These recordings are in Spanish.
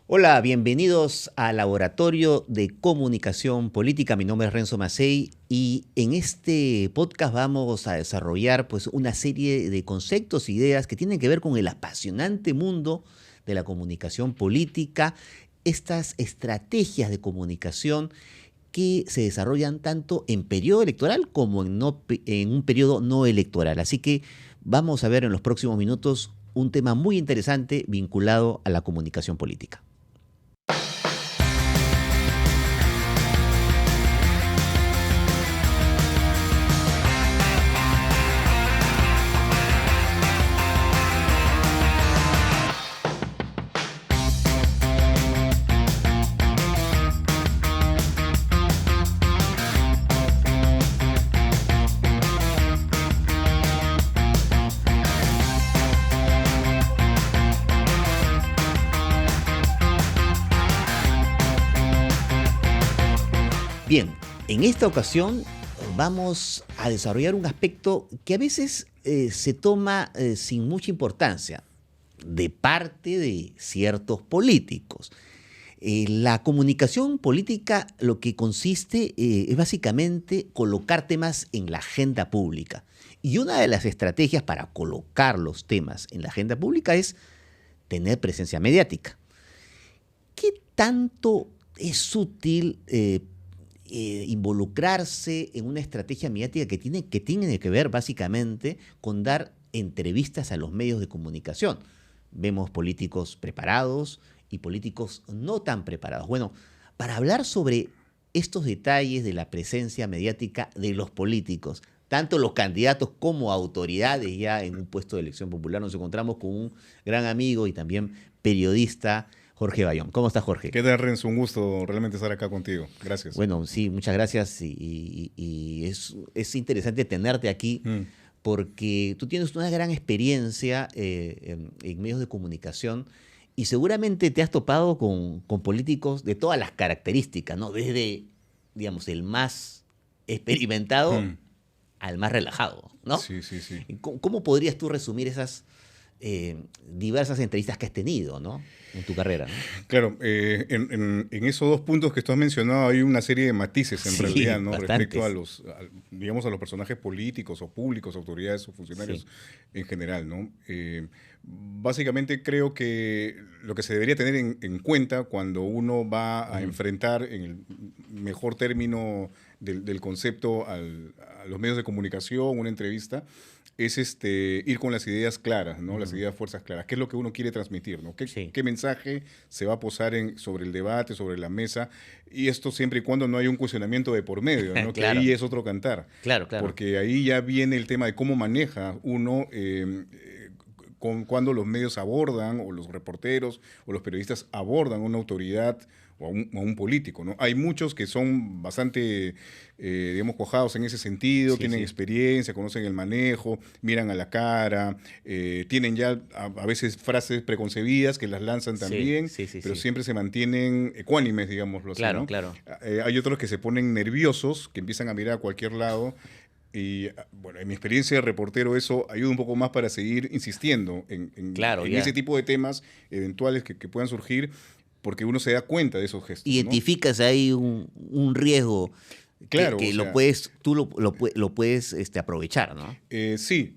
Hola, bienvenidos al Laboratorio de Comunicación Política. Mi nombre es Renzo Macei y en este podcast vamos a desarrollar una serie de conceptos e ideas que tienen que ver con el apasionante mundo de la comunicación política, estas estrategias de comunicación que se desarrollan tanto en periodo electoral como en un periodo no electoral. Así que vamos a ver en los próximos minutos un tema muy interesante vinculado a la comunicación política. Bien, en esta ocasión vamos a desarrollar un aspecto que a veces se toma sin mucha importancia de parte de ciertos políticos. La comunicación política lo que consiste es básicamente colocar temas en la agenda pública. Y una de las estrategias para colocar los temas en la agenda pública es tener presencia mediática. ¿Qué tanto es útil involucrarse en una estrategia mediática que tiene que ver básicamente con dar entrevistas a los medios de comunicación? Vemos políticos preparados y políticos no tan preparados. Bueno, para hablar sobre estos detalles de la presencia mediática de los políticos, tanto los candidatos como autoridades ya en un puesto de elección popular, nos encontramos con un gran amigo y también periodista, Jorge Bayón. ¿Cómo estás, Jorge? ¿Qué tal, Renzo? Un gusto realmente estar acá contigo. Gracias. Bueno, sí, muchas gracias es interesante tenerte aquí porque tú tienes una gran experiencia en medios de comunicación y seguramente te has topado con políticos de todas las características, ¿no? Desde, digamos, el más experimentado al más relajado, ¿no? Sí, sí, sí. ¿Cómo podrías tú resumir esas diversas entrevistas que has tenido, ¿no? En tu carrera, ¿no? Claro, en esos dos puntos que tú has mencionado hay una serie de matices en realidad, ¿no? Bastantes. Respecto digamos, a los personajes políticos o públicos, autoridades o funcionarios en general, ¿no? Básicamente creo que lo que se debería tener en cuenta cuando uno va a enfrentar, en el mejor término del concepto, a los medios de comunicación, una entrevista, es ir con las ideas claras, ¿no? Las ideas, fuerzas claras. ¿Qué es lo que uno quiere transmitir, ¿no? ¿Qué mensaje se va a posar sobre el debate, sobre la mesa? Y esto siempre y cuando no haya un cuestionamiento de por medio, ¿no? Claro. Que ahí es otro cantar. Claro. Porque ahí ya viene el tema de cómo maneja uno cuando los medios abordan, o los reporteros, o los periodistas abordan a una autoridad o a un político, ¿no? Hay muchos que son bastante, digamos, cuajados en ese sentido, tienen experiencia, conocen el manejo, miran a la cara, tienen ya a veces frases preconcebidas que las lanzan también, pero siempre se mantienen ecuánimes, digámoslo así, ¿no? Claro. Hay otros que se ponen nerviosos, que empiezan a mirar a cualquier lado. Y bueno, en mi experiencia de reportero eso ayuda un poco más para seguir insistiendo en ese tipo de temas eventuales que puedan surgir, porque uno se da cuenta de esos gestos. Identificas ahí un riesgo que tú lo puedes aprovechar, ¿no? Sí,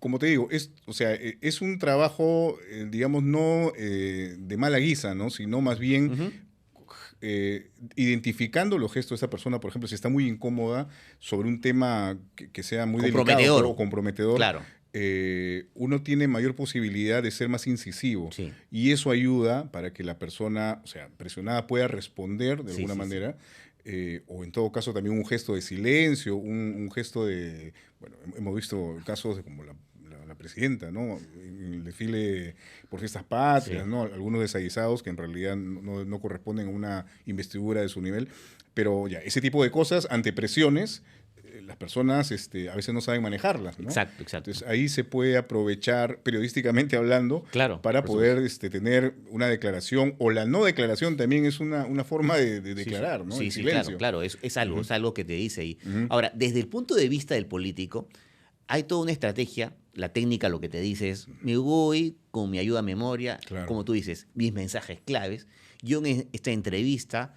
como te digo, es un trabajo, digamos, no de mala guisa, ¿no? Sino más bien identificando los gestos de esa persona. Por ejemplo, si está muy incómoda sobre un tema que sea muy delicado o comprometedor, claro. Uno tiene mayor posibilidad de ser más incisivo. Y eso ayuda para que la persona, presionada, pueda responder de alguna manera. O en todo caso también un gesto de silencio, un gesto de... Bueno, hemos visto casos de como la presidenta, ¿no? En el desfile por fiestas patrias, ¿no? Algunos desaguisados que en realidad no corresponden a una investidura de su nivel. Pero ya, ese tipo de cosas, ante presiones, las personas a veces no saben manejarlas, ¿no? Exacto. Entonces ahí se puede aprovechar, periodísticamente hablando, para poder tener una declaración, o la no declaración también es una forma de declarar, ¿no? Sí, claro, es algo que te dice ahí. Ahora, desde el punto de vista del político, hay toda una estrategia. La técnica lo que te dice es, me voy con mi ayuda a memoria, Claro. como tú dices, mis mensajes claves. Yo en esta entrevista,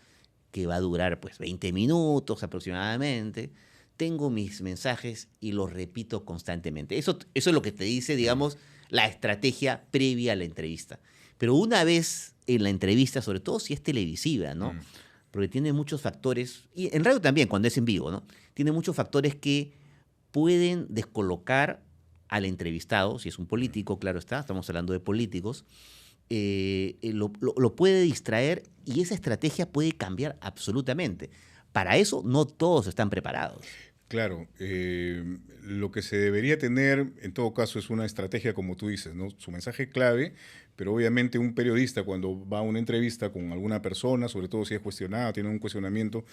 que va a durar pues 20 minutos aproximadamente, tengo mis mensajes y los repito constantemente. Eso es lo que te dice, digamos, la estrategia previa a la entrevista. Pero una vez en la entrevista, sobre todo si es televisiva, ¿no? Porque tiene muchos factores, y en radio también, cuando es en vivo, ¿no? Tiene muchos factores que pueden descolocar al entrevistado, si es un político, claro está, estamos hablando de políticos, lo puede distraer y esa estrategia puede cambiar absolutamente. Para eso no todos están preparados. Claro, lo que se debería tener en todo caso es una estrategia, como tú dices, ¿no? Su mensaje clave, pero obviamente un periodista cuando va a una entrevista con alguna persona, sobre todo si es cuestionada, tiene un cuestionamiento,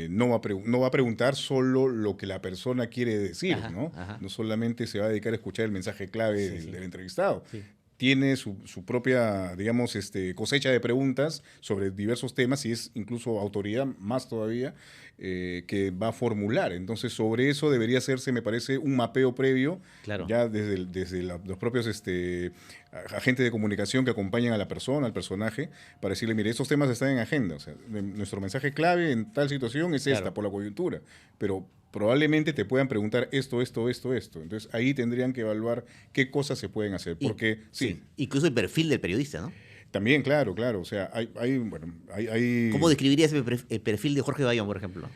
no va a preguntar solo lo que la persona quiere decir, Ajá, ¿no? ajá. No solamente se va a dedicar a escuchar el mensaje clave Sí, sí. del entrevistado. Sí. Tiene su propia, digamos, cosecha de preguntas sobre diversos temas y es incluso autoridad más todavía que va a formular. Entonces, sobre eso debería hacerse, me parece, un mapeo previo, Claro. ya desde los propios agentes de comunicación que acompañan a la persona, al personaje, para decirle, mire, estos temas están en agenda. O sea, nuestro mensaje clave en tal situación es esta, Claro. por la coyuntura. Pero probablemente te puedan preguntar esto. Entonces, ahí tendrían que evaluar qué cosas se pueden hacer. Porque, sí. Incluso el perfil del periodista, ¿no? También, claro. O sea, hay ¿Cómo describirías el perfil de Jorge Bayón, por ejemplo?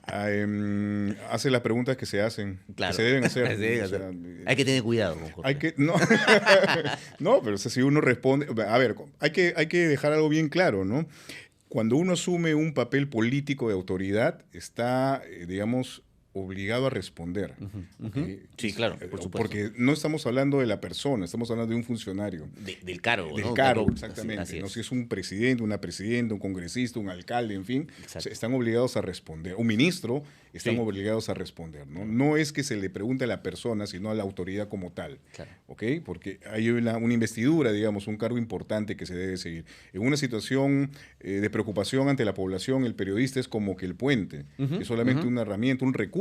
hace las preguntas que se hacen, Claro. que se deben hacer. Se deben O sea, hacer. Hay que tener cuidado con Jorge. no, no, pero o sea, si uno responde, a ver, hay que dejar algo bien claro, ¿no? Cuando uno asume un papel político de autoridad, está, digamos, obligado a responder. ¿Okay? Sí, claro, por supuesto. Porque no estamos hablando de la persona, estamos hablando de un funcionario. Del cargo, Del ¿no? cargo, También. exactamente. Así ¿no? es. Si es un presidente, una presidenta, un congresista, un alcalde, en fin, Exacto. están obligados a responder. Un ministro, están Sí. obligados a responder. No es que se le pregunte a la persona, sino a la autoridad como tal. Claro. ¿Ok? Porque hay una investidura, digamos, un cargo importante que se debe seguir. En una situación de preocupación ante la población, el periodista es como que el puente. Es solamente una herramienta, un recurso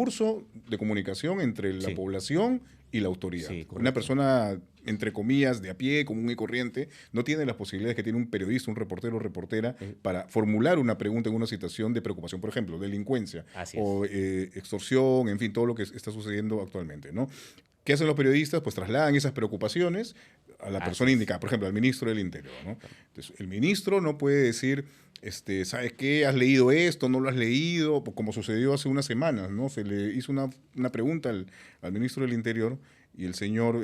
de comunicación entre la Sí. población y la autoridad. Sí, correcto. Una persona, entre comillas, de a pie, común y corriente, no tiene las posibilidades que tiene un periodista, un reportero o reportera para formular una pregunta en una situación de preocupación, por ejemplo, delincuencia Así o extorsión, en fin, todo lo que está sucediendo actualmente, ¿no? ¿Qué hacen los periodistas? Pues trasladan esas preocupaciones a la persona indicada, por ejemplo, al ministro del Interior, ¿no? Entonces, el ministro no puede decir, ¿sabes qué? ¿Has leído esto? ¿No lo has leído? Como sucedió hace unas semanas, ¿no? Se le hizo una pregunta al ministro del Interior y el señor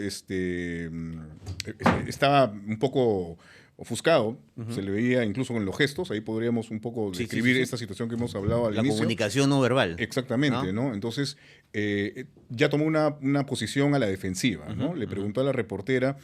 estaba un poco ofuscado, se le veía incluso en los gestos, ahí podríamos un poco describir esta situación que hemos hablado al La inicio. comunicación no verbal. Exactamente, ¿no? Entonces, ya tomó una posición a la defensiva, ¿no? Le preguntó a la reportera,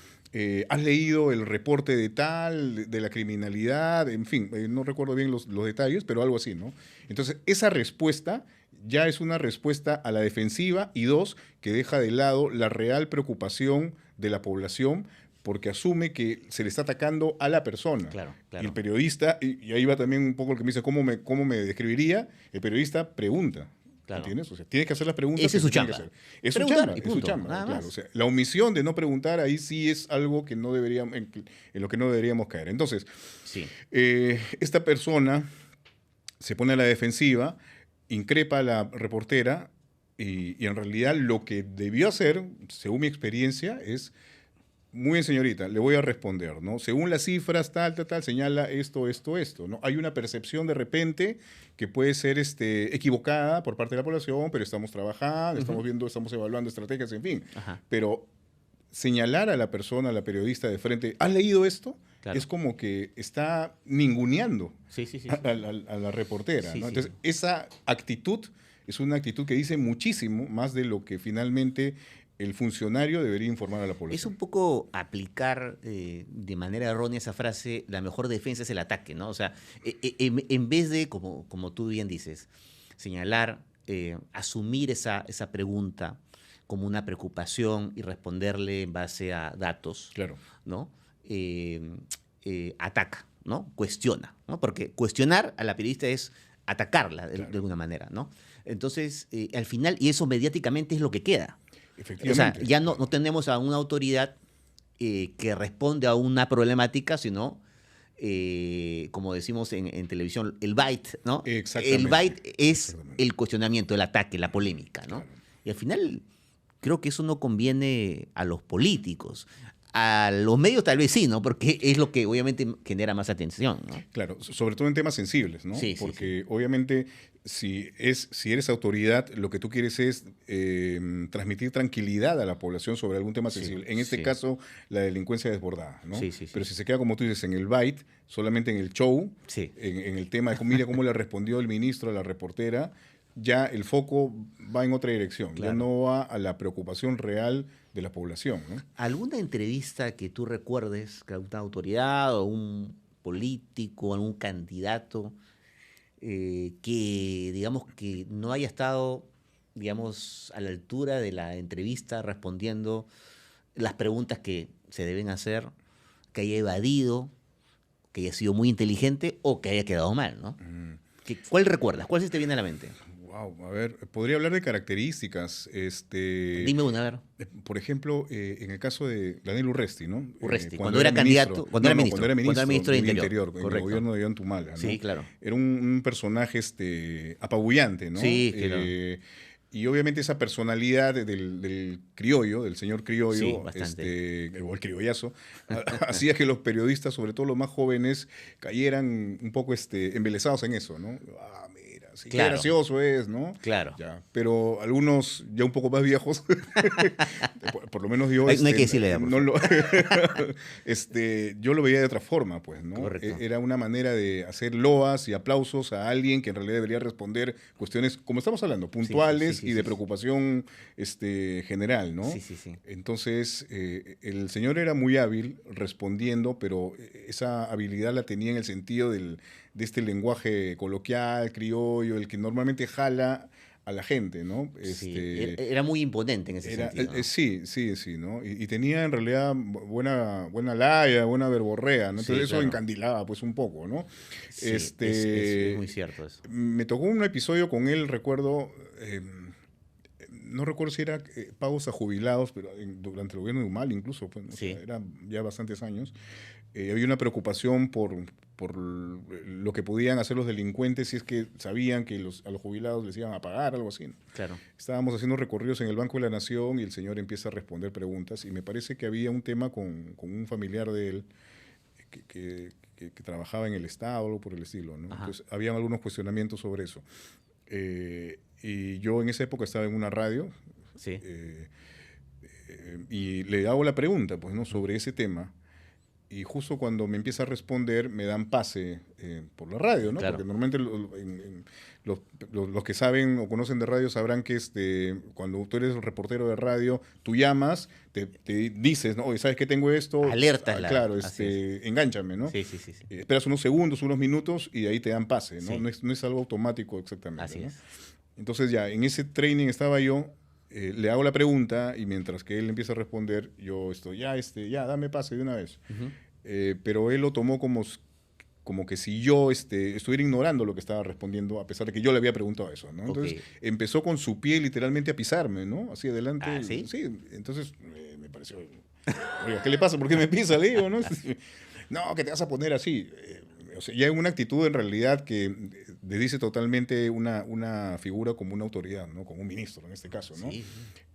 ¿has leído el reporte de tal, de la criminalidad? En fin, no recuerdo bien los detalles, pero algo así, ¿no? Entonces, esa respuesta ya es una respuesta a la defensiva y dos, que deja de lado la real preocupación de la población porque asume que se le está atacando a la persona. Claro. Y el periodista, y ahí va también un poco lo que me dice, ¿cómo me describiría? El periodista pregunta. Claro. ¿Entiendes? O sea, tienes que hacer las preguntas. Esa es su que tiene que chamba. hacer. Es su Preguntar chamba, y es su punto, chamba. nada Claro. más. O sea, la omisión de no preguntar ahí sí es algo que no deberíamos, en lo que no deberíamos caer. Entonces, Sí. esta persona se pone a la defensiva, increpa a la reportera y en realidad lo que debió hacer, según mi experiencia, es: muy bien, señorita, le voy a responder, ¿no? Según las cifras, tal, señala esto, ¿no? Hay una percepción de repente que puede ser equivocada por parte de la población, pero estamos trabajando, estamos viendo, estamos evaluando estrategias, en fin. Ajá. Pero señalar a la persona, a la periodista de frente, ¿has leído esto? Claro. Es como que está ninguneando Sí. a la reportera, Sí, ¿no? sí. Entonces, esa actitud es una actitud que dice muchísimo más de lo que finalmente el funcionario debería informar a la población. Es un poco aplicar de manera errónea esa frase, la mejor defensa es el ataque, ¿no? O sea, en vez de, como tú bien dices, señalar, asumir esa pregunta como una preocupación y responderle en base a datos, Claro. ¿no? Ataca, ¿no? Cuestiona, ¿no? Porque cuestionar a la periodista es atacarla de Claro. alguna manera, ¿no? Entonces, al final, y eso mediáticamente es lo que queda. O sea, Efectivamente. ya no tenemos a una autoridad que responde a una problemática, sino, como decimos en televisión, el bite, ¿no? El Exactamente. bite es Exactamente. el cuestionamiento, el ataque, la polémica, ¿no? Claro. Y al final, creo que eso no conviene a los políticos. A los medios tal vez sí, ¿no? Porque es lo que obviamente genera más atención, ¿no? Claro, sobre todo en temas sensibles, ¿no? Sí, sí, sí. Porque obviamente si eres autoridad, lo que tú quieres es transmitir tranquilidad a la población sobre algún tema Sí, sensible. En este sí. caso, la delincuencia desbordada, ¿no? Sí, sí, sí. Pero si se queda, como tú dices, en el bite, solamente en el show, Sí. en el tema de mira cómo le respondió el ministro a la reportera, ya el foco va en otra dirección, ya Claro. no va a la preocupación real de la población, ¿no? ¿Alguna entrevista que tú recuerdes que alguna autoridad o un político, algún candidato que, digamos, que no haya estado, digamos, a la altura de la entrevista respondiendo las preguntas que se deben hacer, que haya evadido, que haya sido muy inteligente o que haya quedado mal, ¿no? ¿Cuál recuerdas? ¿Cuál se te viene a la mente? Wow, a ver, podría hablar de características. Dime una, a ver. Por ejemplo, en el caso de Daniel Urresti, ¿no? Urresti, cuando era candidato, cuando era ministro ministro de del Interior. en el Correcto. gobierno de John Tumala, ¿no? Sí, claro. Era un personaje apabullante, ¿no? Sí, claro. Y obviamente esa personalidad del criollo, del señor criollo, Sí, bastante. o el criollazo, hacía que los periodistas, sobre todo los más jóvenes, cayeran un poco embelesados en eso, ¿no? Ah, mira, sí, qué Claro. gracioso es, ¿no? Claro. Ya, pero algunos ya un poco más viejos, por lo menos yo, No hay que decirle ya, por no favor. yo lo veía de otra forma, pues, ¿no? Correcto. Era una manera de hacer loas y aplausos a alguien que en realidad debería responder cuestiones, como estamos hablando, puntuales sí, y de sí. preocupación general, ¿no? Sí, sí, sí. Entonces, el señor era muy hábil respondiendo, pero esa habilidad la tenía en el sentido de este lenguaje coloquial, criollo, el que normalmente jala a la gente, ¿no? Sí, era muy imponente en ese sentido, ¿no? Sí, ¿no? Y tenía en realidad buena laya, buena verborrea, ¿no? Sí, Entonces eso claro. encandilaba pues un poco, ¿no? Sí, es muy cierto eso. Me tocó un episodio con él, recuerdo, no recuerdo si era pagos a jubilados, pero durante el gobierno de Humala incluso, pues, o Sí. sea, era ya bastantes años. Había una preocupación por lo que podían hacer los delincuentes si es que sabían que a los jubilados les iban a pagar, algo así, ¿no? Claro. Estábamos haciendo recorridos en el Banco de la Nación y el señor empieza a responder preguntas y me parece que había un tema con un familiar de él que trabajaba en el Estado o algo por el estilo, ¿no? Ajá. Entonces, habían algunos cuestionamientos sobre eso. Y yo en esa época estaba en una radio Sí. y le hago la pregunta, pues, ¿no? Sobre ese tema. Y justo cuando me empieza a responder, me dan pase por la radio, ¿no? Claro. Porque normalmente los que saben o conocen de radio sabrán que cuando tú eres reportero de radio, tú llamas, te dices, ¿no? Oye, ¿sabes qué tengo esto? Alertas, claro, así es. engánchame, ¿no? Sí. Esperas unos segundos, unos minutos y ahí te dan pase, ¿no? Sí. No es algo automático exactamente. Así ¿no? es. Entonces ya, en ese training estaba yo, le hago la pregunta y mientras que él empieza a responder, yo estoy, ya, dame pase de una vez. Ujú. Pero él lo tomó como que si yo estuviera ignorando lo que estaba respondiendo, a pesar de que yo le había preguntado eso, ¿no? Entonces Ok. empezó con su pie literalmente a pisarme, ¿no? Así adelante. Ah, ¿sí? Sí, entonces me pareció, oiga, ¿qué le pasa? ¿Por qué me pisa? Le digo, ¿no? No, que te vas a poner así. O sea, ya hay una actitud en realidad que desdice totalmente una figura como una autoridad, ¿no? Como un ministro en este caso, ¿no? Sí.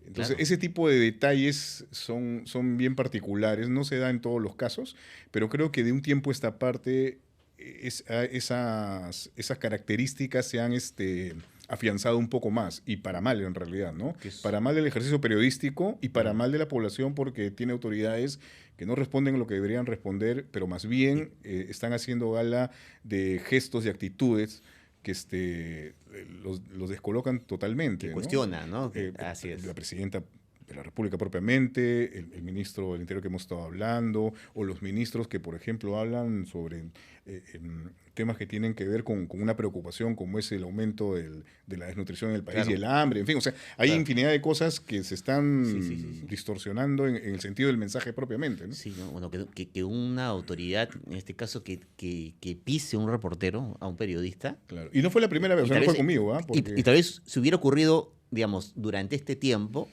Entonces, Claro. ese tipo de detalles son bien particulares, no se da en todos los casos, pero creo que de un tiempo a esta parte esas características se han afianzado un poco más, y para mal en realidad, ¿no? Para mal del ejercicio periodístico y para mal de la población porque tiene autoridades que no responden lo que deberían responder, pero más bien están haciendo gala de gestos y actitudes que los descolocan totalmente. Que ¿no? cuestiona, ¿no? Así es. La presidenta de la República propiamente, el ministro del Interior que hemos estado hablando, o los ministros que, por ejemplo, hablan sobre temas que tienen que ver con una preocupación como es el aumento de la desnutrición en el país y el hambre, en fin, o sea, hay infinidad de cosas que se están distorsionando en el sentido del mensaje propiamente, ¿no? Sí, ¿no? Bueno, que una autoridad, en este caso, que pise a un reportero, a un periodista. Claro. Y no fue la primera vez, o sea, no fue conmigo, ¿ah? Porque... Y tal vez si hubiera ocurrido, digamos, durante este tiempo,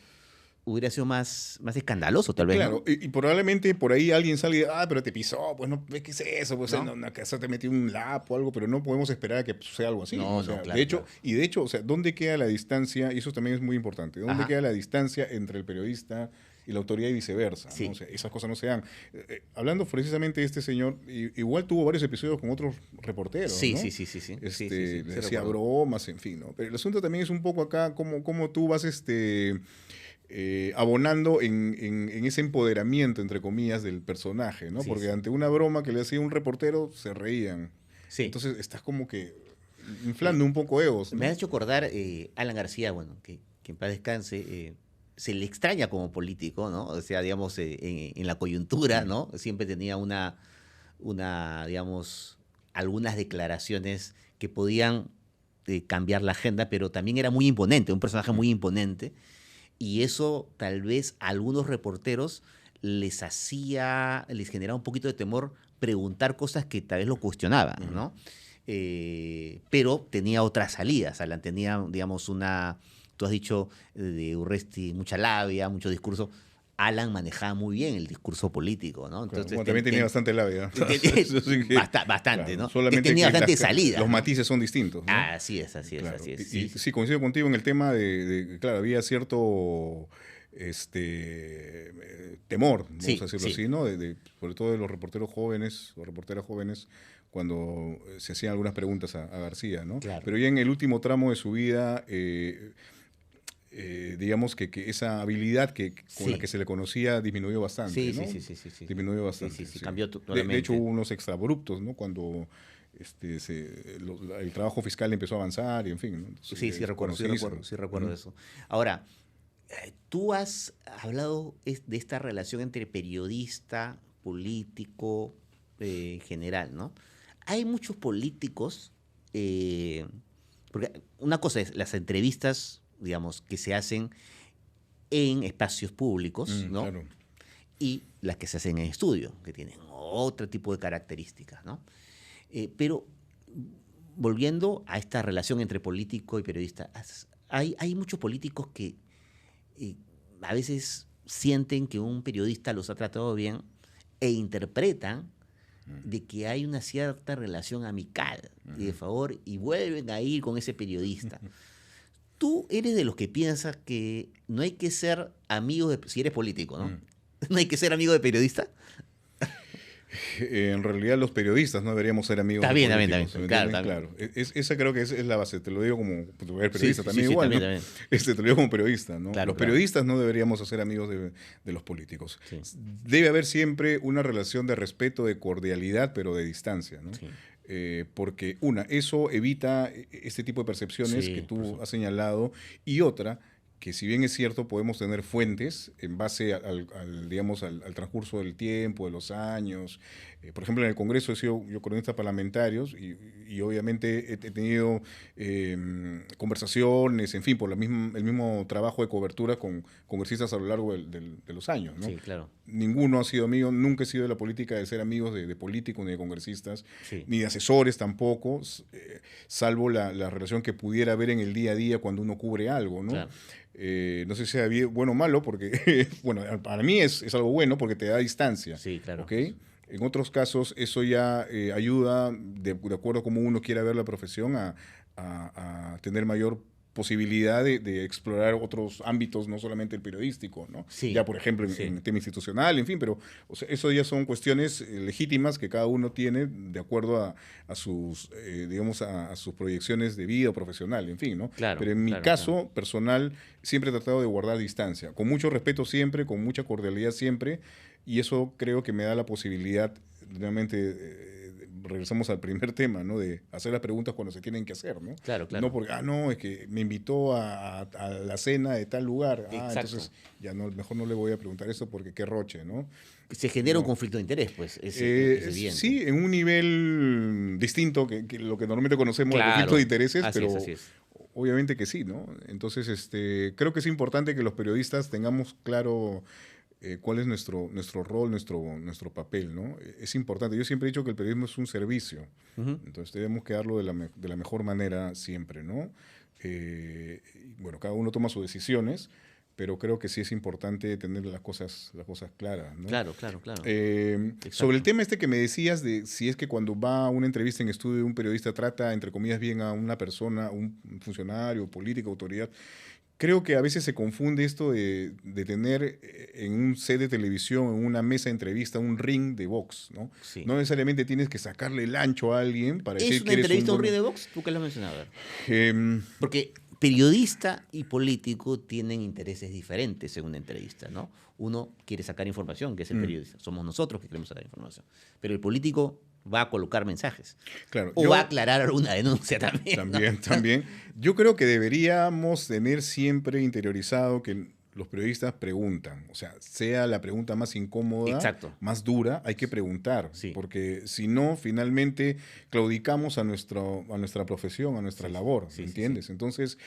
hubiera sido más escandaloso, tal vez. Claro, ¿no? y probablemente por ahí alguien sale y pero te pisó, pues no, ¿qué es eso? Pues ¿No? acaso te metió un lapo o algo, pero no podemos esperar a que suceda algo así. No, o sea, no, claro, de hecho, claro. y de hecho, o sea, ¿dónde queda la distancia? Y eso también es muy importante. ¿Dónde queda la distancia entre el periodista y la autoridad y viceversa? Sí. ¿no? O sea, esas cosas no se dan. Hablando precisamente de este señor, igual tuvo varios episodios con otros reporteros, sí, ¿no? Sí. Decía bromas, en fin, ¿no? Pero el asunto también es un poco acá cómo tú vas abonando en ese empoderamiento, entre comillas, del personaje, ¿no? Porque ante una broma que le hacía un reportero, se reían. Sí. Entonces estás como que inflando un poco egos, ¿no? Me ha hecho acordar Alan García, bueno, que en paz descanse, se le extraña como político, ¿no? O sea, digamos, en la coyuntura, ¿no? Siempre tenía digamos, algunas declaraciones que podían cambiar la agenda, pero también era muy imponente, un personaje muy imponente. Y eso tal vez a algunos reporteros les generaba un poquito de temor preguntar cosas que tal vez lo cuestionaban, ¿no? Pero tenía otras salidas, Alan, tenía, digamos, tú has dicho de Urresti, mucha labia, mucho discurso. Alan manejaba muy bien el discurso político, ¿no? Entonces, bueno, también tenía bastante labia. Bastante, ¿no? Solamente tenía bastante salida. Los matices son distintos, ¿no? Así es. Y sí, coincido contigo en el tema claro, había cierto temor, vamos a decirlo así, ¿no? Sobre todo de los reporteros jóvenes o reporteras jóvenes cuando se hacían algunas preguntas a García, ¿no? Claro. Pero ya en el último tramo de su vida, digamos que esa habilidad con la que se le conocía disminuyó bastante, ¿no? Sí. Disminuyó bastante. Sí, cambió totalmente. De hecho, hubo unos exabruptos, ¿no? Cuando el trabajo fiscal empezó a avanzar y en fin, ¿no? Entonces, sí recuerdo eso. Ahora, tú has hablado de esta relación entre periodista, político, en general, ¿no? Hay muchos políticos, porque una cosa es las entrevistas, digamos, que se hacen en espacios públicos, ¿no? Claro. Y las que se hacen en estudio, que tienen otro tipo de características, ¿no? Pero volviendo a esta relación entre político y periodista, hay muchos políticos que a veces sienten que un periodista los ha tratado bien e interpretan de que hay una cierta relación amical y de favor y vuelven a ir con ese periodista. Tú eres de los que piensas que no hay que ser amigo si eres político, ¿no? ¿No hay que ser amigo de periodista? En realidad los periodistas no deberíamos ser amigos de políticos. También. Claro. Esa creo que es la base. Te lo digo como periodista también igual, también. Te lo digo como periodista, ¿no? Claro, los periodistas no deberíamos ser amigos de los políticos. Sí. Debe haber siempre una relación de respeto, de cordialidad, pero de distancia, ¿no? Sí. Porque eso evita este tipo de percepciones que tú has señalado, y otra, que si bien es cierto, podemos tener fuentes en base al transcurso del tiempo, de los años. Por ejemplo, en el Congreso he sido yo cronista parlamentarios y obviamente he tenido conversaciones, en fin, por el mismo trabajo de cobertura con congresistas a lo largo de los años, ¿no? Sí, claro. Ninguno ha sido amigo, nunca he sido de la política de ser amigos de políticos ni de congresistas, ni de asesores tampoco, salvo la relación que pudiera haber en el día a día cuando uno cubre algo, ¿no? Claro. No sé si sea bueno o malo, porque bueno, para mí es algo bueno porque te da distancia. Sí, claro. ¿Okay? En otros casos eso ya ayuda, de acuerdo a cómo uno quiera ver la profesión, a tener mayor posibilidad de explorar otros ámbitos, no solamente el periodístico, ¿no? Sí. Ya, por ejemplo, en tema institucional, en fin, pero o sea, eso ya son cuestiones legítimas que cada uno tiene de acuerdo a sus, a sus proyecciones de vida profesional, en fin, ¿no? Claro, pero en mi caso personal siempre he tratado de guardar distancia, con mucho respeto siempre, con mucha cordialidad siempre, y eso creo que me da la posibilidad realmente regresamos al primer tema, ¿no? De hacer las preguntas cuando se tienen que hacer, ¿no? Claro, claro. No porque, no, es que me invitó a la cena de tal lugar. Exacto. Entonces ya no, mejor no le voy a preguntar eso porque qué roche, ¿no? Se genera un No. conflicto de interés, pues, es evidente. Sí, en un nivel distinto que lo que normalmente conocemos, el conflicto de intereses, así pero así es. obviamente que sí, ¿no? Entonces, creo que es importante que los periodistas tengamos claro cuál es nuestro rol, nuestro papel, ¿no? Es importante. Yo siempre he dicho que el periodismo es un servicio, entonces debemos que darlo de la mejor manera siempre, ¿no? Bueno, cada uno toma sus decisiones, pero creo que sí es importante tener las cosas claras, ¿no? Claro, claro, claro. Sobre el tema que me decías de si es que cuando va a una entrevista en estudio un periodista trata, entre comillas, bien a una persona, un funcionario, político, autoridad, creo que a veces se confunde esto de tener en un set de televisión, en una mesa de entrevista, un ring de box, ¿no? Sí. No necesariamente tienes que sacarle el ancho a alguien para decir que eres ¿Es una entrevista un a un ring buen... de box? ¿Tú qué lo has mencionado? A ver. Em, Porque periodista y político tienen intereses diferentes en una entrevista, ¿no? Uno quiere sacar información, que es el periodista. Somos nosotros que queremos sacar información. Pero el político va a colocar mensajes. claro, O va a aclarar alguna denuncia también. También, ¿no? también. Yo creo que deberíamos tener siempre interiorizado que los periodistas preguntan. O sea la pregunta más incómoda, Exacto. más dura, hay que preguntar. Sí. Porque si no, finalmente claudicamos a nuestra profesión, a nuestra labor, sí, ¿entiendes? sí. Entonces,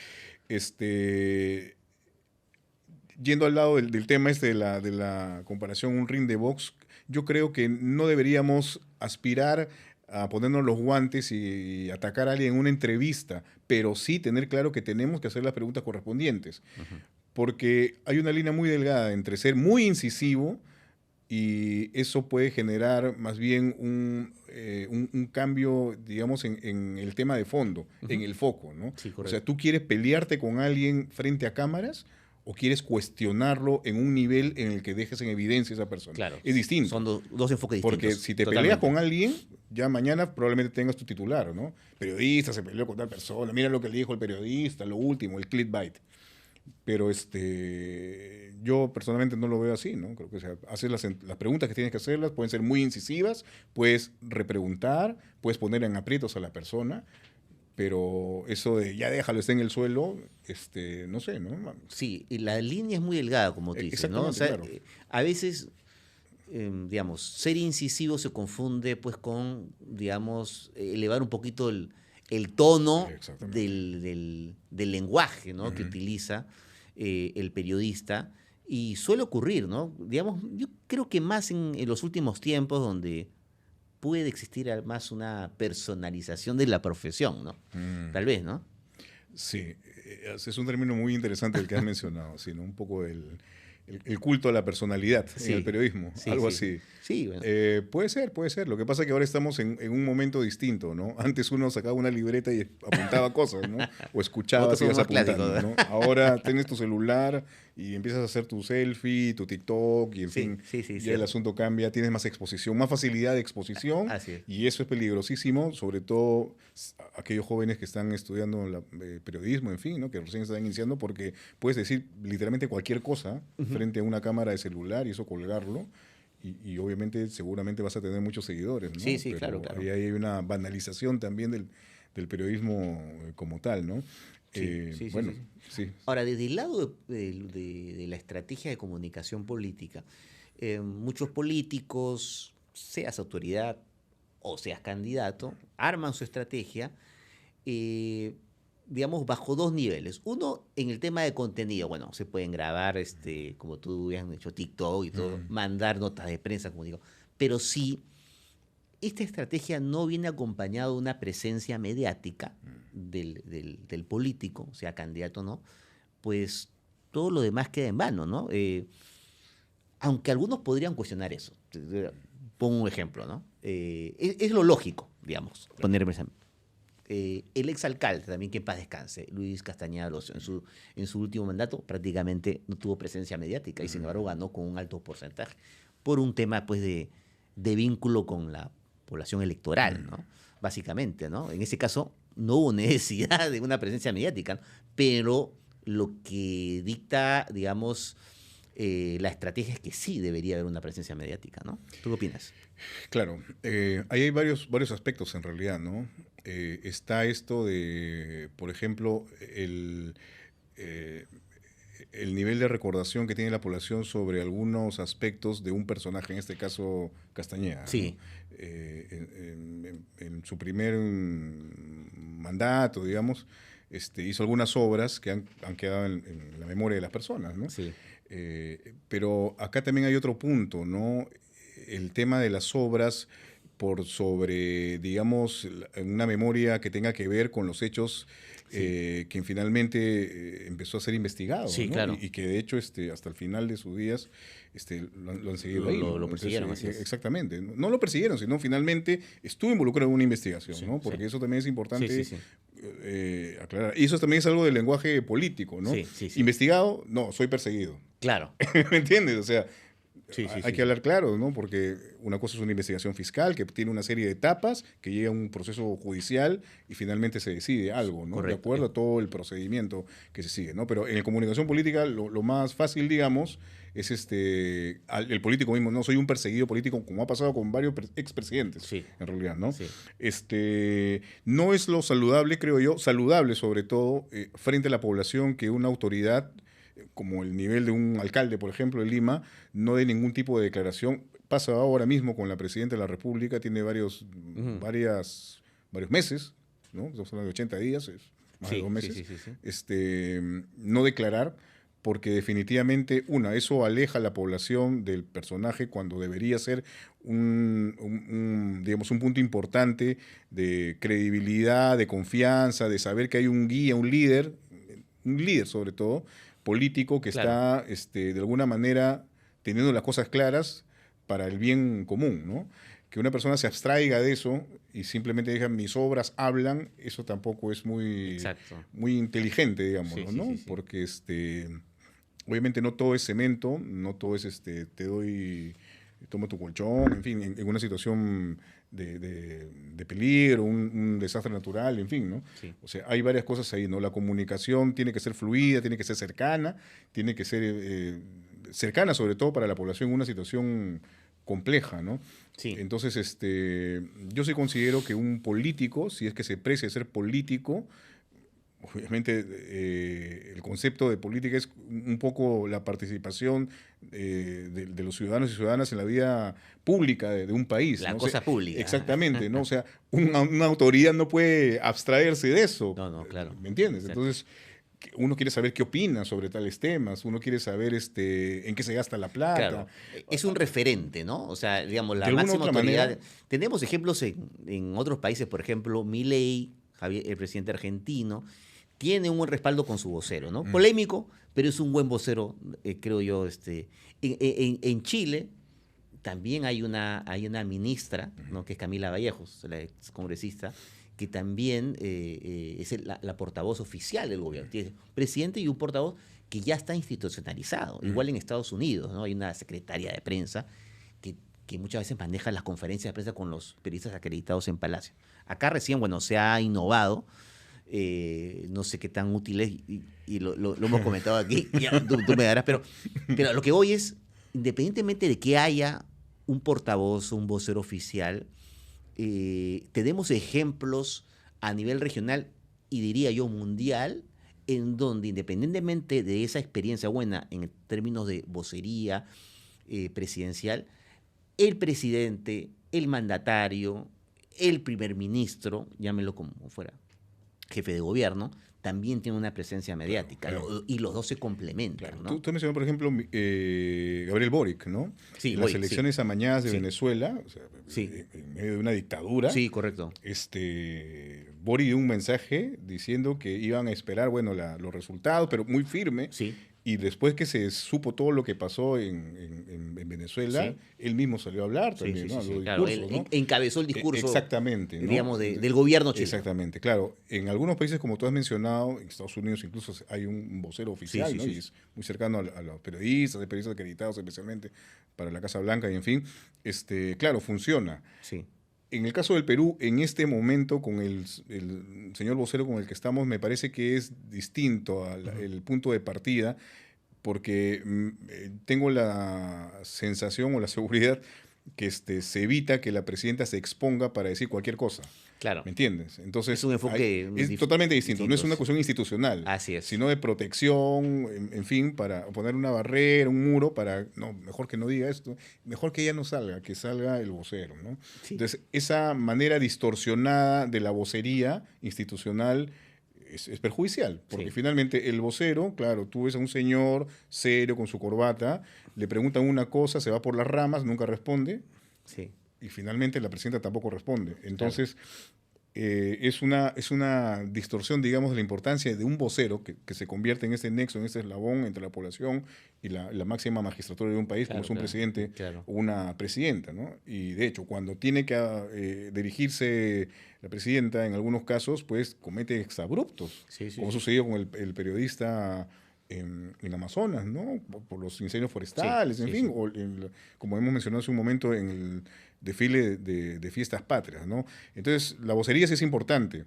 yendo al lado del tema de la comparación, un ring de box, yo creo que no deberíamos aspirar a ponernos los guantes y atacar a alguien en una entrevista, pero sí tener claro que tenemos que hacer las preguntas correspondientes. Porque hay una línea muy delgada entre ser muy incisivo y eso puede generar más bien un cambio, digamos, en el tema de fondo, en el foco, ¿no? Sí, o sea, ¿tú quieres pelearte con alguien frente a cámaras o quieres cuestionarlo en un nivel en el que dejes en evidencia a esa persona? Claro. Es distinto. Son dos enfoques distintos. Porque si te peleas con alguien, ya mañana probablemente tengas tu titular, ¿no? Periodista se peleó con tal persona, mira lo que le dijo el periodista, lo último, el clickbait. Pero yo personalmente no lo veo así, ¿no? Creo que hacer las preguntas que tienes que hacerlas pueden ser muy incisivas, puedes repreguntar, puedes poner en aprietos a la persona, pero eso de ya déjalo, está en el suelo, no sé, ¿no? Sí, y la línea es muy delgada, como tú dices, ¿no? O sea, claro. A veces, digamos, ser incisivo se confunde pues con, digamos, elevar un poquito el tono del lenguaje, ¿no? Que utiliza el periodista. Y suele ocurrir, ¿no? Digamos, yo creo que más en los últimos tiempos donde puede existir más una personalización de la profesión, ¿no? Tal vez, ¿no? Sí, es un término muy interesante el que has mencionado, ¿sí, no? Un poco el culto a la personalidad en el periodismo, algo así. Sí, bueno. Puede ser. Lo que pasa es que ahora estamos en un momento distinto, ¿no? Antes uno sacaba una libreta y apuntaba cosas, ¿no? O escuchaba y ibas apuntando, ¿no? Ahora tienes tu celular y empiezas a hacer tu selfie, tu TikTok y en fin, ya el asunto cambia, tienes más exposición, más facilidad de exposición. Así es. Y eso es peligrosísimo, sobre todo aquellos jóvenes que están estudiando periodismo, en fin, ¿no? Que recién están iniciando, porque puedes decir literalmente cualquier cosa frente a una cámara de celular y eso colgarlo. Y obviamente, seguramente vas a tener muchos seguidores, ¿no? Sí, Pero claro. ahí hay una banalización también del periodismo como tal, ¿no? Sí. Ahora, desde el lado de la estrategia de comunicación política, muchos políticos, seas autoridad o seas candidato, arman su estrategia, digamos, bajo dos niveles. Uno, en el tema de contenido. Bueno, se pueden grabar, como tú has hecho TikTok y todo, mandar notas de prensa, como digo. Pero sí, esta estrategia no viene acompañada de una presencia mediática del político, sea candidato o no, pues todo lo demás queda en vano, ¿no? Aunque algunos podrían cuestionar eso. Pongo un ejemplo, ¿no? Es lo lógico, digamos, ponerme ejemplo. El exalcalde, también que en paz descanse, Luis Castañeda Alonso, en su último mandato prácticamente no tuvo presencia mediática y sin embargo ganó con un alto porcentaje por un tema pues de vínculo con la población electoral, ¿no? Básicamente, ¿no? En ese caso no hubo necesidad de una presencia mediática, ¿no? Pero lo que dicta, digamos, la estrategia es que sí debería haber una presencia mediática, ¿no? ¿Tú qué opinas? Claro, ahí hay varios aspectos en realidad, ¿no? Está esto de, por ejemplo, eh, el nivel de recordación que tiene la población sobre algunos aspectos de un personaje, en este caso Castañeda, ¿no? Sí. En su primer mandato, digamos, hizo algunas obras que han quedado en la memoria de las personas, ¿no? Sí. Pero acá también hay otro punto, ¿no? El tema de las obras por sobre, digamos, una memoria que tenga que ver con los hechos que finalmente empezó a ser investigado, Sí, ¿no? claro. Y que de hecho hasta el final de sus días lo han seguido ahí, ¿no? Lo persiguieron, así es. Exactamente. No lo persiguieron, sino finalmente estuvo involucrado en una investigación, Sí, ¿no? Porque sí. eso también es importante Sí, sí, sí. aclarar. Y eso también es algo del lenguaje político, ¿no? Sí, sí, sí. Investigado, no, soy perseguido. Claro. ¿Me entiendes? O sea, Sí, sí, hay sí, que sí. hablar claro, ¿no? Porque una cosa es una investigación fiscal que tiene una serie de etapas, que llega a un proceso judicial y finalmente se decide algo, ¿no? De Correcto. acuerdo a todo el procedimiento que se sigue, ¿no? Pero en comunicación política lo más fácil, digamos, es el político mismo, no soy un perseguido político, como ha pasado con varios expresidentes, Sí. en realidad, ¿no? Sí. No es lo saludable, creo yo, saludable sobre todo, frente a la población, que una autoridad como el nivel de un alcalde, por ejemplo, en Lima, no dé ningún tipo de declaración. Pasa ahora mismo con la presidenta de la República, tiene varios meses, ¿no? Estamos hablando de 80 días, es más de Sí, 2 sí, meses, sí, sí, sí. no declarar, porque definitivamente, eso aleja a la población del personaje cuando debería ser digamos, un punto importante de credibilidad, de confianza, de saber que hay un guía, un líder sobre todo, político que Claro. está de alguna manera teniendo las cosas claras para el bien común, ¿no? Que una persona se abstraiga de eso y simplemente diga mis obras hablan, eso tampoco es Exacto. muy inteligente, digamos, Sí, sí, ¿no? sí, sí. Porque obviamente no todo es cemento, no todo es toma tu colchón, en fin, en una situación de peligro, un desastre natural, en fin, ¿no? Sí. O sea, hay varias cosas ahí, ¿no? La comunicación tiene que ser fluida, tiene que ser cercana, tiene que ser cercana sobre todo para la población en una situación compleja, ¿no? Sí. Entonces, yo sí considero que un político, si es que se precia ser político, obviamente el concepto de política es un poco la participación de los ciudadanos y ciudadanas en la vida pública de un país, La ¿no? cosa pública. Exactamente, ¿no? O sea, una autoridad no puede abstraerse de eso. No, no, claro. ¿Me entiendes? Exacto. Entonces, uno quiere saber qué opina sobre tales temas, uno quiere saber en qué se gasta la plata. Claro, es un referente, ¿no? O sea, digamos, la De alguna máxima otra autoridad. manera. Tenemos ejemplos en otros países, por ejemplo, Milei, el presidente argentino, tiene un buen respaldo con su vocero, ¿no? Polémico, pero es un buen vocero, creo yo. En Chile también hay una ministra, ¿no? Que es Camila Vallejos, la ex congresista, que también es la portavoz oficial del gobierno. Tiene un presidente y un portavoz que ya está institucionalizado. Igual en Estados Unidos, ¿no? Hay una secretaria de prensa que muchas veces maneja las conferencias de prensa con los periodistas acreditados en Palacio. Acá recién, bueno, se ha innovado. No sé qué tan útil es y lo hemos comentado aquí, ya, tú me darás, pero lo que voy es, independientemente de que haya un portavoz, un vocero oficial, tenemos ejemplos a nivel regional y diría yo mundial, en donde independientemente de esa experiencia buena en términos de vocería presidencial, el presidente, el mandatario, el primer ministro, llámelo como fuera, jefe de gobierno, también tiene una presencia mediática. Claro. Y los dos se complementan, Claro. ¿no? Tú mencionas, por ejemplo, Gabriel Boric, ¿no? Sí, En las Boric, elecciones sí. amañadas de Sí. Venezuela, o sea, Sí. en medio de una dictadura, Sí, correcto. Boric dio un mensaje diciendo que iban a esperar, bueno, los resultados, pero muy firme. Sí. Y después que se supo todo lo que pasó en Venezuela, Sí. él mismo salió a hablar Sí, también, sí, ¿no? sí, A los sí, claro, discursos, él ¿no? encabezó el discurso, Exactamente, ¿no? digamos, del gobierno chileno. Exactamente, claro. En algunos países, como tú has mencionado, en Estados Unidos incluso hay un vocero oficial, Sí, ¿no? sí, Y sí. es muy cercano a los periodistas, de periodistas acreditados especialmente para la Casa Blanca y en fin. Claro, funciona. Sí. En el caso del Perú, en este momento, con el señor vocero con el que estamos, me parece que es distinto el punto de partida, porque tengo la sensación o la seguridad que se evita que la presidenta se exponga para decir cualquier cosa. Claro. ¿Me entiendes? Entonces, es un enfoque es totalmente distinto. No es una distintos. cuestión institucional, Así es. sino de protección, en fin, para poner una barrera, un muro, para, no, mejor que no diga esto, mejor que ella no salga, que salga el vocero, ¿no? Sí. Entonces, esa manera distorsionada de la vocería institucional es perjudicial, porque Sí. finalmente el vocero, claro, tú ves a un señor serio con su corbata, le preguntan una cosa, se va por las ramas, nunca responde, Sí. y finalmente la presidenta tampoco responde. Entonces, es una distorsión, digamos, de la importancia de un vocero que se convierte en ese nexo, en ese eslabón entre la población y la máxima magistratura de un país, Claro, como es un claro, presidente claro. o una presidenta, ¿no? Y de hecho, cuando tiene que dirigirse la presidenta, en algunos casos, pues comete exabruptos, Sí, sí, como sí. sucedió con el periodista en Amazonas, ¿no? Por los incendios forestales, Sí, en sí, fin, sí. o como hemos mencionado hace un momento, en el desfile de fiestas patrias, ¿no? Entonces, la vocería sí es importante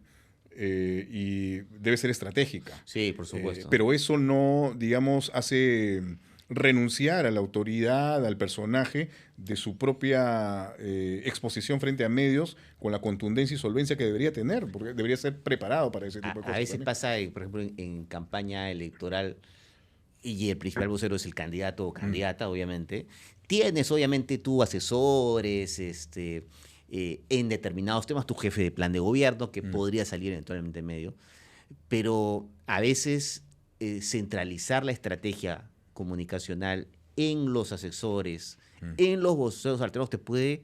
y debe ser estratégica. Sí, por supuesto. Pero eso no, digamos, hace renunciar a la autoridad, al personaje, de su propia exposición frente a medios con la contundencia y solvencia que debería tener, porque debería ser preparado para ese tipo de A cosas veces también. pasa, por ejemplo, en campaña electoral y el principal vocero es el candidato o candidata, obviamente. Tienes, obviamente, tú asesores, en determinados temas, tu jefe de plan de gobierno, que podría salir eventualmente en medio, pero a veces centralizar la estrategia comunicacional en los asesores, en los voceros alternos, te puede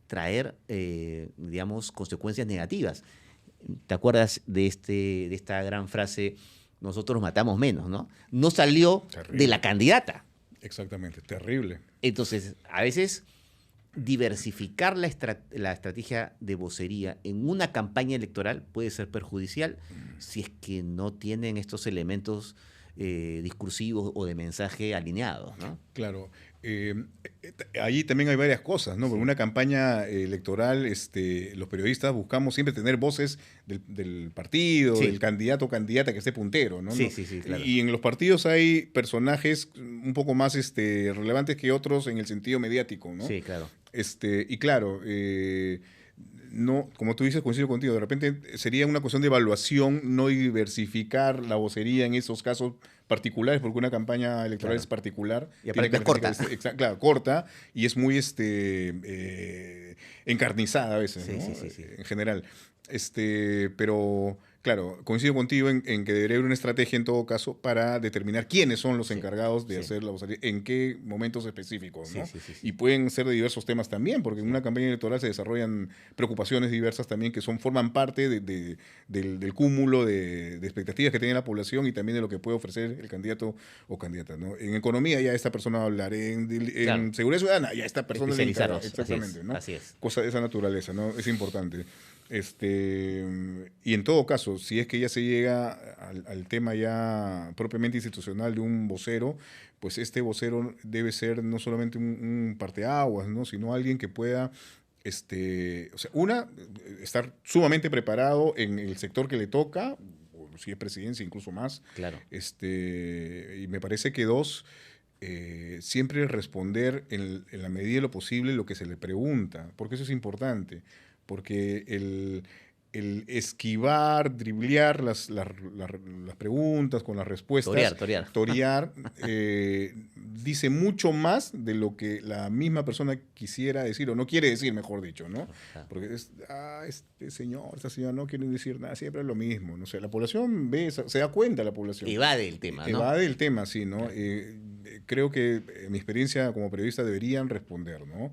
traer, digamos, consecuencias negativas. ¿Te acuerdas de esta gran frase? Nosotros matamos menos, ¿no? No salió Terrible. de la candidata. Exactamente, terrible. Entonces, a veces diversificar la estrategia de vocería en una campaña electoral puede ser perjudicial si es que no tienen estos elementos discursivos o de mensaje alineados, ¿no? Claro. Allí también hay varias cosas, ¿no? Porque Sí. una campaña electoral, los periodistas buscamos siempre tener voces del partido, Sí. del candidato o candidata que esté puntero, ¿no? Sí, sí, sí, claro. Y en los partidos hay personajes un poco más relevantes que otros en el sentido mediático, ¿no? Sí, claro. Y claro, no, como tú dices, coincido contigo, de repente sería una cuestión de evaluación, no diversificar la vocería en esos casos particulares, porque una campaña electoral Claro. es particular. Y tiene aparte es corta. características, claro, corta, y es muy encarnizada a veces, Sí, ¿no? sí, sí, sí. En general. Pero, claro, coincido contigo en que debería haber una estrategia en todo caso para determinar quiénes son los Sí, encargados de sí. hacer la vocería, en qué momentos específicos, ¿no? Sí, sí, sí, sí. Y pueden ser de diversos temas también, porque en una campaña electoral se desarrollan preocupaciones diversas también que forman parte del cúmulo de expectativas que tiene la población y también de lo que puede ofrecer el candidato o candidata, ¿no? En economía ya esta persona va a hablar, en Claro. seguridad ciudadana ya esta persona es la encargada. Especializarnos. Exactamente, ¿no? Así es. Cosa de esa naturaleza, ¿no? Es importante. Y en todo caso, si es que ya se llega al tema ya propiamente institucional de un vocero, pues este vocero debe ser no solamente un parteaguas, ¿no? Sino alguien que pueda, o sea, estar sumamente preparado en el sector que le toca, o si es presidencia, incluso más. Claro. Y me parece que dos, siempre responder en la medida de lo posible lo que se le pregunta, porque eso es importante, porque el esquivar, driblear las preguntas con las respuestas, Torear. dice mucho más de lo que la misma persona quisiera decir o no quiere decir, mejor dicho, ¿no? Ajá. Porque este señor, esta señora no quieren decir nada, siempre es lo mismo, no sé, la población se da cuenta, la población. Evade el tema, ¿no? Evade el tema, sí, ¿no? Claro. Creo que en mi experiencia como periodista deberían responder, ¿no?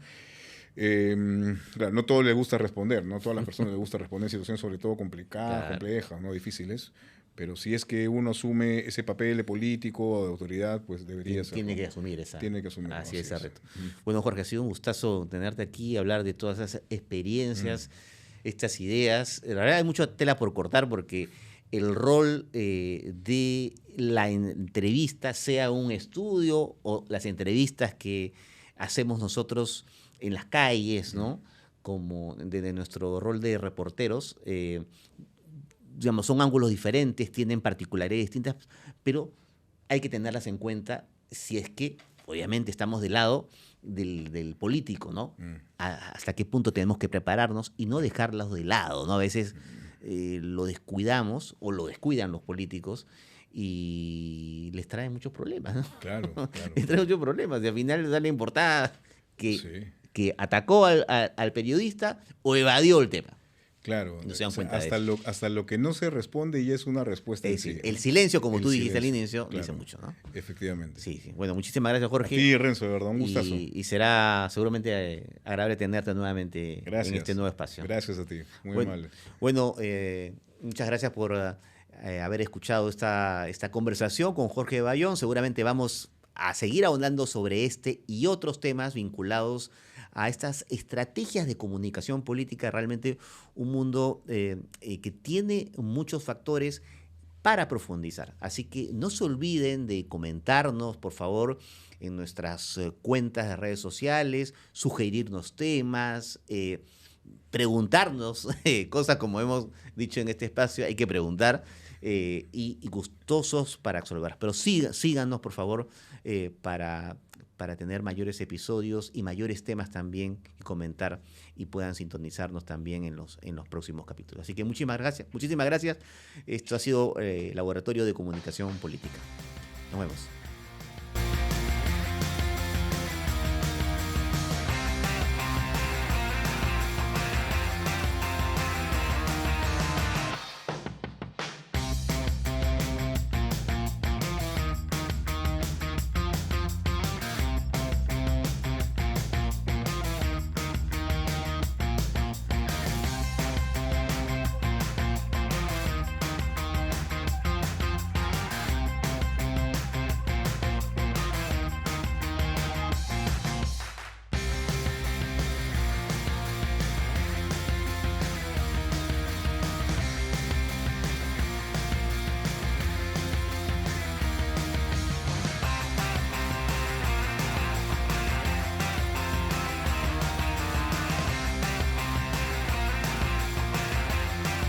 Claro, no todo le gusta responder, no todas las personas les gusta responder en situaciones sobre todo complicadas, Claro. complejas, no difíciles, pero si es que uno asume ese papel de político o de autoridad, pues debería hacerlo. Tiene que asumir esa. Tiene que asumirlo, Así así ese es. reto. Bueno, Jorge, ha sido un gustazo tenerte aquí, hablar de todas esas experiencias, estas ideas. La verdad hay mucha tela por cortar porque el rol de la entrevista, sea un estudio o las entrevistas que hacemos nosotros en las calles, ¿no? Como desde nuestro rol de reporteros, digamos, son ángulos diferentes, tienen particularidades distintas, pero hay que tenerlas en cuenta si es que, obviamente, estamos del lado del político, ¿no? Hasta qué punto tenemos que prepararnos y no dejarlos de lado, ¿no? A veces lo descuidamos o lo descuidan los políticos y les trae muchos problemas, ¿no? Claro, claro. Les trae muchos problemas y al final les da la importada que, Sí. que atacó al periodista o evadió el tema. Claro, No se dan o sea, cuenta de hasta lo que no se responde ya es una respuesta en Es decir, sí. el silencio, como El tú dijiste al silencio, inicio, claro. dice mucho, ¿no? Efectivamente. Sí, sí. Bueno, muchísimas gracias, A Jorge. ti, Renzo, de verdad, un gustazo. Y será seguramente agradable tenerte nuevamente Gracias. en este nuevo espacio. Gracias a ti, muy Bueno, amable. bueno, muchas gracias por haber escuchado esta conversación con Jorge Bayón. Seguramente vamos a seguir ahondando sobre este y otros temas vinculados a estas estrategias de comunicación política, realmente un mundo que tiene muchos factores para profundizar. Así que no se olviden de comentarnos, por favor, en nuestras cuentas de redes sociales, sugerirnos temas, preguntarnos cosas como hemos dicho en este espacio, hay que preguntar y gustosos para resolver. Pero síganos, por favor, para tener mayores episodios y mayores temas también y comentar y puedan sintonizarnos también en los próximos capítulos. Así que muchísimas gracias. Muchísimas gracias. Esto ha sido Laboratorio de Comunicación Política. Nos vemos.